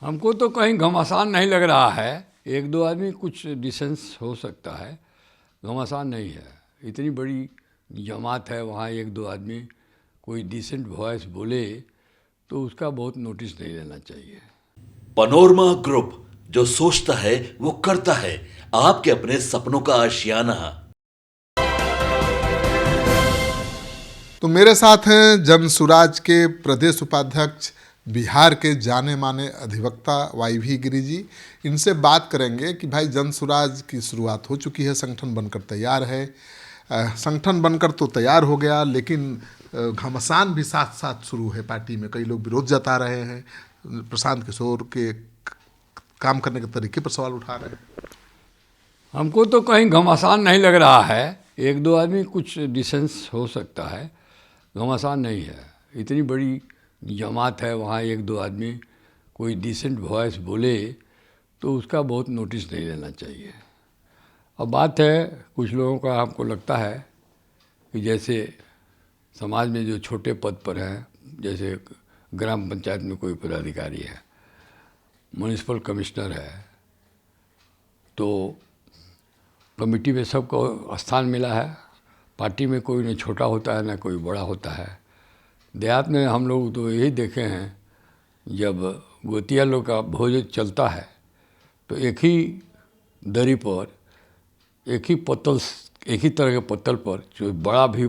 हमको तो कहीं घमासान नहीं लग रहा है। एक दो आदमी कुछ डिसेंस हो सकता है, घमासान नहीं है। इतनी बड़ी जमात है, वहाँ एक दो आदमी कोई डिसेंट वॉइस बोले तो उसका बहुत नोटिस नहीं लेना चाहिए। पनोरमा ग्रुप, जो सोचता है वो करता है। आपके अपने सपनों का आशियाना। तो मेरे साथ हैं जनसुराज के प्रदेश उपाध्यक्ष, बिहार के जाने माने अधिवक्ता वाईवी गिरी जी। इनसे बात करेंगे कि भाई जनसुराज की शुरुआत हो चुकी है, संगठन बनकर तैयार है। संगठन बनकर तो तैयार हो गया, लेकिन घमासान भी साथ साथ शुरू है पार्टी में। कई लोग विरोध जता रहे हैं, प्रशांत किशोर के काम करने के तरीके पर सवाल उठा रहे हैं। हमको तो कहीं घमासान नहीं लग रहा है। एक दो आदमी कुछ डिसेंस हो सकता है, घमासान नहीं है। इतनी बड़ी जमात है, वहाँ एक दो आदमी कोई डिसेंट वॉइस बोले तो उसका बहुत नोटिस नहीं लेना चाहिए। अब बात है, कुछ लोगों का हमको लगता है कि जैसे समाज में जो छोटे पद पर हैं, जैसे ग्राम पंचायत में कोई पदाधिकारी है, म्युनिसिपल कमिश्नर है, तो कमेटी में सबको स्थान मिला है। पार्टी में कोई न छोटा होता है न कोई बड़ा होता है। देहात में हम लोग तो यही देखे हैं, जब गोतिया लोग का भोज चलता है तो एक ही दरी पर, एक ही तरह के पत्तल पर, जो बड़ा भी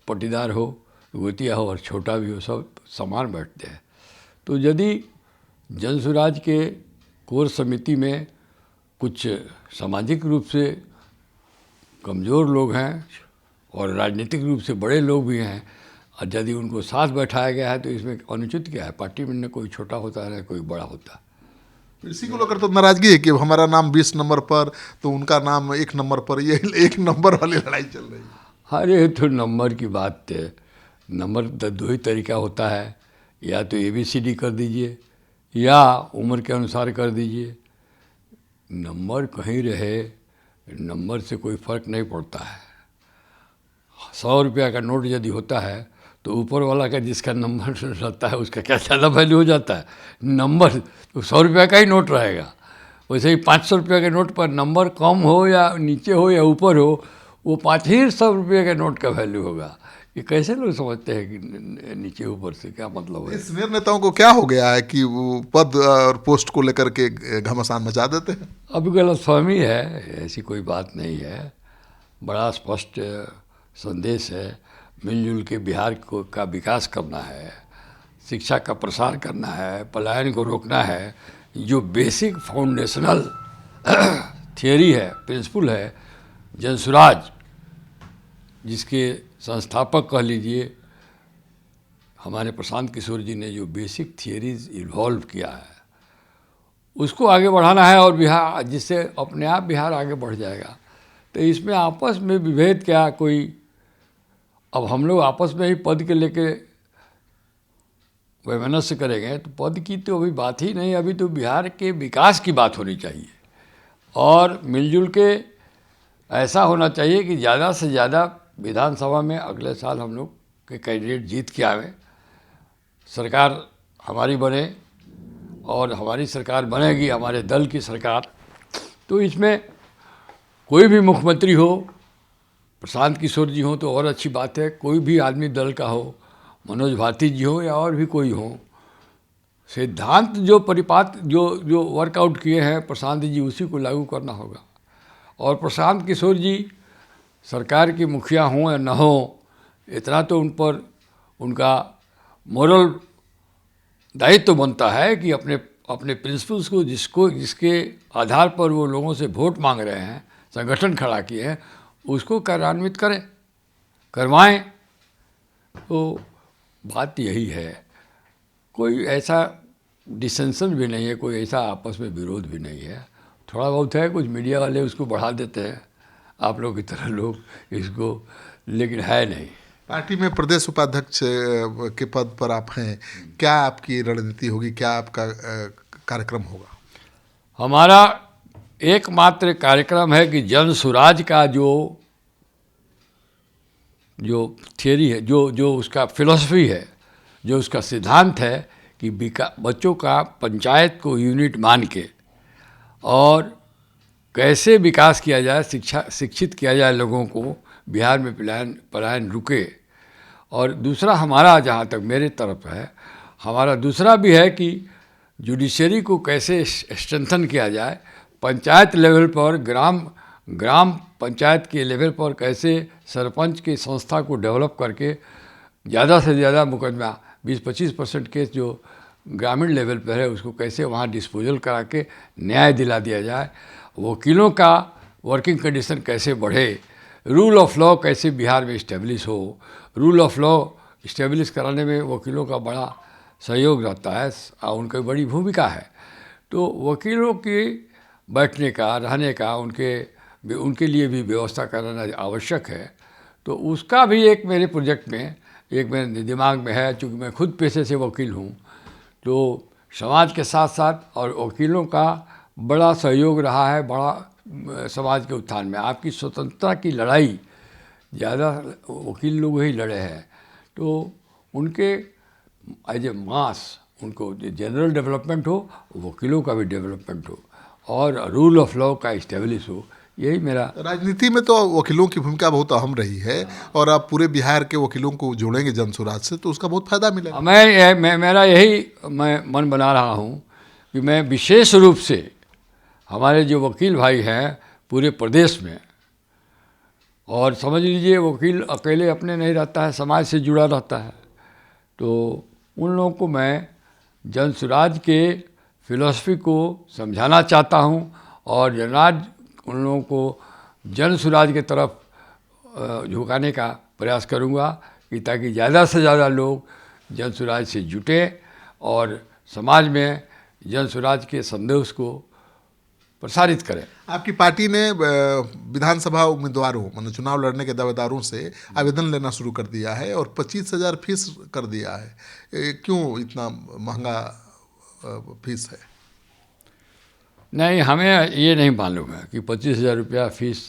पटीदार हो, गोतिया हो, और छोटा भी हो, सब समान बैठते हैं। तो यदि जनसुराज के कोर समिति में कुछ सामाजिक रूप से कमज़ोर लोग हैं और राजनीतिक रूप से बड़े लोग भी हैं, और यदि उनको साथ बैठाया गया है तो इसमें अनुचित क्या है? पार्टी में न कोई छोटा होता है न कोई बड़ा होता। इसी को लेकर तो नाराजगी है कि हमारा नाम 20 नंबर पर तो उनका नाम 1 नंबर पर, ये 1 नंबर वाली लड़ाई चल रही है। अरे तो नंबर की बात है, नंबर तो दो ही तरीका होता है, या तो ABCD कर दीजिए या उम्र के अनुसार कर दीजिए। नंबर कहीं रहे, नंबर से कोई फ़र्क नहीं पड़ता है। 100 रुपया का नोट यदि होता है तो ऊपर वाला का जिसका नंबर रहता है उसका क्या ज़्यादा वैल्यू हो जाता है? नंबर तो 100 रुपया का ही नोट रहेगा। वैसे ही 500 रुपये के नोट पर नंबर कम हो या नीचे हो या ऊपर हो, वो 500 रुपये के नोट का वैल्यू होगा। ये कैसे लोग समझते हैं कि नीचे ऊपर से क्या मतलब है? सीनियर नेताओं को क्या हो गया है कि वो पद और पोस्ट को लेकर के घमासान मचा देते हैं? अब गलतफहमी है, ऐसी कोई बात नहीं है। बड़ा स्पष्ट संदेश है, मिलजुल के बिहार को का विकास करना है, शिक्षा का प्रसार करना है, पलायन को रोकना है। जो बेसिक फाउंडेशनल थियरी है, प्रिंसिपल है, जनसुराज जिसके संस्थापक कह लीजिए हमारे प्रशांत किशोर जी ने जो बेसिक थियरीज इन्वॉल्व किया है, उसको आगे बढ़ाना है, और बिहार जिससे अपने आप बिहार आगे बढ़ जाएगा। तो इसमें आपस में विभेद क्या? कोई अब हम लोग आपस में ही पद के लेके वैमनस्य करेंगे तो पद की तो अभी बात ही नहीं। अभी तो बिहार के विकास की बात होनी चाहिए, और मिलजुल के ऐसा होना चाहिए कि ज़्यादा से ज़्यादा विधानसभा में अगले साल हम लोग के कैंडिडेट जीत के आवे, सरकार हमारी बने, और हमारी सरकार बनेगी, हमारे दल की सरकार। तो इसमें कोई भी मुख्यमंत्री हो, प्रशांत किशोर जी हो तो और अच्छी बात है, कोई भी आदमी दल का हो, मनोज भारती जी हो या और भी कोई हो, सिद्धांत जो परिपात जो वर्कआउट किए हैं प्रशांत जी, उसी को लागू करना होगा। और प्रशांत किशोर जी सरकार की मुखिया हों या न हो, इतना तो उन पर उनका मोरल दायित्व तो बनता है कि अपने प्रिंसिपल्स को, जिसके आधार पर वो लोगों से वोट मांग रहे हैं, संगठन खड़ा किए हैं, उसको कार्यान्वित करें, करवाएं। तो बात यही है, कोई ऐसा डिसेंशन भी नहीं है, कोई ऐसा आपस में विरोध भी नहीं है। थोड़ा बहुत है, कुछ मीडिया वाले उसको बढ़ा देते हैं, आप लोग की तरह लोग इसको, लेकिन है नहीं। पार्टी में प्रदेश उपाध्यक्ष के पद पर आप हैं, क्या आपकी रणनीति होगी, क्या आपका कार्यक्रम होगा? हमारा एकमात्र कार्यक्रम है कि जनसुराज का जो थियरी है, जो उसका फिलॉसफी है, जो उसका सिद्धांत है कि बच्चों का पंचायत को यूनिट मान के और कैसे विकास किया जाए, शिक्षित किया जाए लोगों को, बिहार में पलायन रुके। और दूसरा हमारा, जहाँ तक मेरे तरफ है, हमारा दूसरा भी है कि जुडिशरी को कैसे स्ट्रेंथन किया जाए, पंचायत लेवल पर, ग्राम पंचायत के लेवल पर कैसे सरपंच की संस्था को डेवलप करके ज़्यादा से ज़्यादा मुकदमा 20-25% केस जो ग्रामीण लेवल पर है उसको कैसे वहाँ डिस्पोजल करा के न्याय दिला दिया जाए, वकीलों का वर्किंग कंडीशन कैसे बढ़े, रूल ऑफ लॉ कैसे बिहार में इस्टेब्लिश हो। रूल ऑफ लॉ इस्टेब्लिश कराने में वकीलों का बड़ा सहयोग रहता है और उनकी बड़ी भूमिका है। तो वकीलों के बैठने का, रहने का, उनके लिए भी व्यवस्था कराना आवश्यक है। तो उसका भी एक मेरे प्रोजेक्ट में, एक मेरे दिमाग में है। चूँकि मैं खुद पेशे से वकील हूँ, तो समाज के साथ साथ और वकीलों का बड़ा सहयोग रहा है, बड़ा समाज के उत्थान में। आपकी स्वतंत्रता की लड़ाई ज़्यादा वकील लोग ही लड़े हैं। तो उनके एज ए मास, उनको जनरल डेवलपमेंट हो, वकीलों का भी डेवलपमेंट हो और रूल ऑफ लॉ का इस्टेब्लिश हो, यही मेरा। राजनीति में तो वकीलों की भूमिका बहुत अहम रही है और आप पूरे बिहार के वकीलों को जोड़ेंगे जनसुराज से तो उसका बहुत फायदा मिलेगा। मेरा यही मैं मन बना रहा हूँ कि मैं विशेष रूप से हमारे जो वकील भाई हैं पूरे प्रदेश में, और समझ लीजिए वकील अकेले अपने नहीं रहता है, समाज से जुड़ा रहता है, तो उन लोगों को मैं जनसुराज के फिलॉसफी को समझाना चाहता हूँ और उन लोगों को जनसुराज के तरफ झुकाने का प्रयास करूँगा कि ताकि ज़्यादा से ज़्यादा लोग जनसुराज से जुटे और समाज में जनसुराज के संदेश को प्रसारित करें। आपकी पार्टी ने विधानसभा उम्मीदवारों, मतलब चुनाव लड़ने के दावेदारों से आवेदन लेना शुरू कर दिया है और 25,000 फीस कर दिया है। क्यों इतना महंगा फीस है? नहीं, हमें ये नहीं मालूम है कि 25,000 रुपया फीस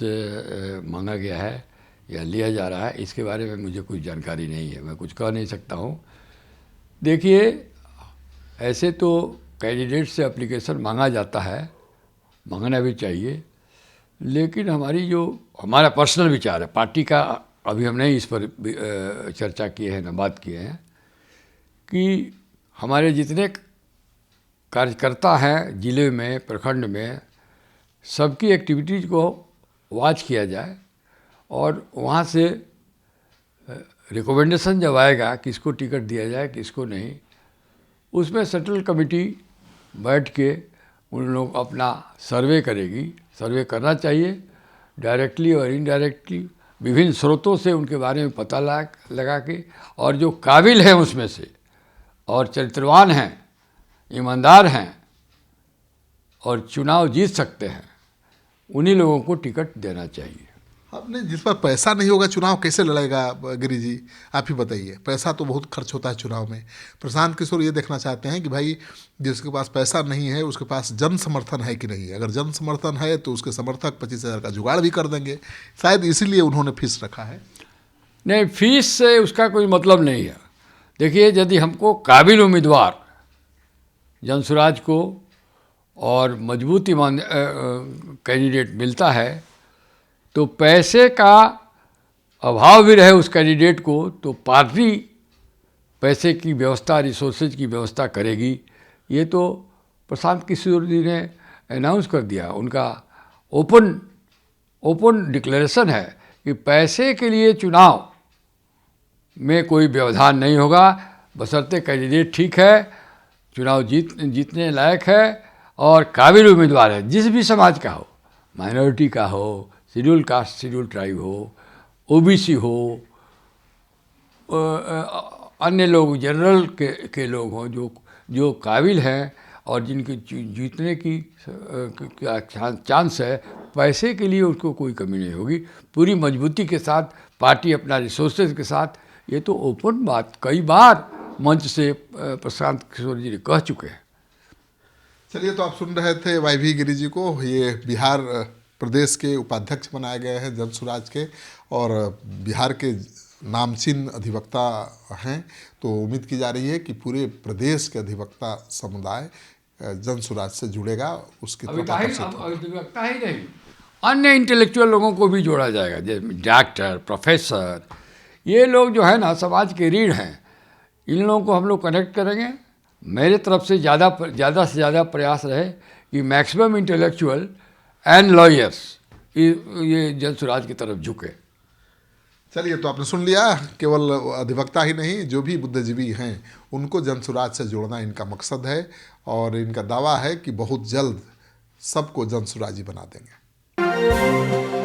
मांगा गया है या लिया जा रहा है। इसके बारे में मुझे कुछ जानकारी नहीं है, मैं कुछ कह नहीं सकता हूँ। देखिए, ऐसे तो कैंडिडेट से एप्लीकेशन मांगा जाता है, मांगना भी चाहिए, लेकिन हमारा पर्सनल विचार है, पार्टी का अभी हम नहीं इस पर चर्चा किए हैं, न बात किए हैं, कि हमारे जितने कार्यकर्ता हैं जिले में, प्रखंड में, सबकी एक्टिविटीज़ को वॉच किया जाए और वहाँ से रिकमेंडेशन जब आएगा किसको टिकट दिया जाए किसको नहीं, उसमें सेंट्रल कमेटी बैठ के उन लोग अपना सर्वे करेगी। सर्वे करना चाहिए, डायरेक्टली और इनडायरेक्टली विभिन्न स्रोतों से उनके बारे में पता लगा के, और जो काबिल हैं उसमें से और चरित्रवान हैं, ईमानदार हैं और चुनाव जीत सकते हैं, उन्हीं लोगों को टिकट देना चाहिए। आपने जिस पर पैसा नहीं होगा चुनाव कैसे लड़ेगा गिरी जी, आप ही बताइए। पैसा तो बहुत खर्च होता है चुनाव में। प्रशांत किशोर ये देखना चाहते हैं कि भाई जिसके पास पैसा नहीं है उसके पास जन समर्थन है कि नहीं है। अगर जन समर्थन है तो उसके समर्थक 25,000 का जुगाड़ भी कर देंगे, शायद इसीलिए उन्होंने फीस रखा है। नहीं, फीस से उसका कोई मतलब नहीं है। देखिए, यदि हमको काबिल उम्मीदवार जनसुराज को और मजबूत कैंडिडेट मिलता है तो पैसे का अभाव भी रहे उस कैंडिडेट को, तो पार्टी पैसे की व्यवस्था, रिसोर्सेज की व्यवस्था करेगी। ये तो प्रशांत किशोर जी ने अनाउंस कर दिया, उनका ओपन डिक्लेरेशन है कि पैसे के लिए चुनाव में कोई व्यवधान नहीं होगा, बशर्ते कैंडिडेट ठीक है, चुनाव जीतने लायक है और काबिल उम्मीदवार है, जिस भी समाज का हो, माइनॉरिटी का हो, शेड्यूल कास्ट शेड्यूल ट्राइब हो, ओबीसी हो, अन्य लोग जनरल के लोग हों, जो काबिल हैं और जिनके जीतने की चांस है, पैसे के लिए उसको कोई कमी नहीं होगी। पूरी मजबूती के साथ पार्टी अपना रिसोर्सेज के साथ, ये तो ओपन बात कई बार मंच से प्रशांत किशोर जी ने कह चुके हैं। चलिए, तो आप सुन रहे थे वाईवी गिरी जी को। ये बिहार प्रदेश के उपाध्यक्ष बनाए गए हैं जनसुराज के और बिहार के नामचीन अधिवक्ता हैं, तो उम्मीद की जा रही है कि पूरे प्रदेश के अधिवक्ता समुदाय जन सुराज से जुड़ेगा, उसकी तरफ आकर्षित होगा। अधिवक्ता ही नहीं, अन्य इंटेलेक्चुअल लोगों को भी जोड़ा जाएगा, जैसे डॉक्टर, प्रोफेसर, ये लोग जो है ना समाज के रीढ़ हैं। इन लोगों को हम लोग कनेक्ट करेंगे। मेरे तरफ से ज़्यादा से ज़्यादा प्रयास रहे कि मैक्सिमम इंटेलेक्चुअल एंड लॉयर्स ये जन सुराज की तरफ झुके। चलिए, तो आपने सुन लिया, केवल अधिवक्ता ही नहीं, जो भी बुद्धिजीवी हैं उनको जन सुराज से जोड़ना इनका मकसद है, और इनका दावा है कि बहुत जल्द सबको जन सुराजी बना देंगे।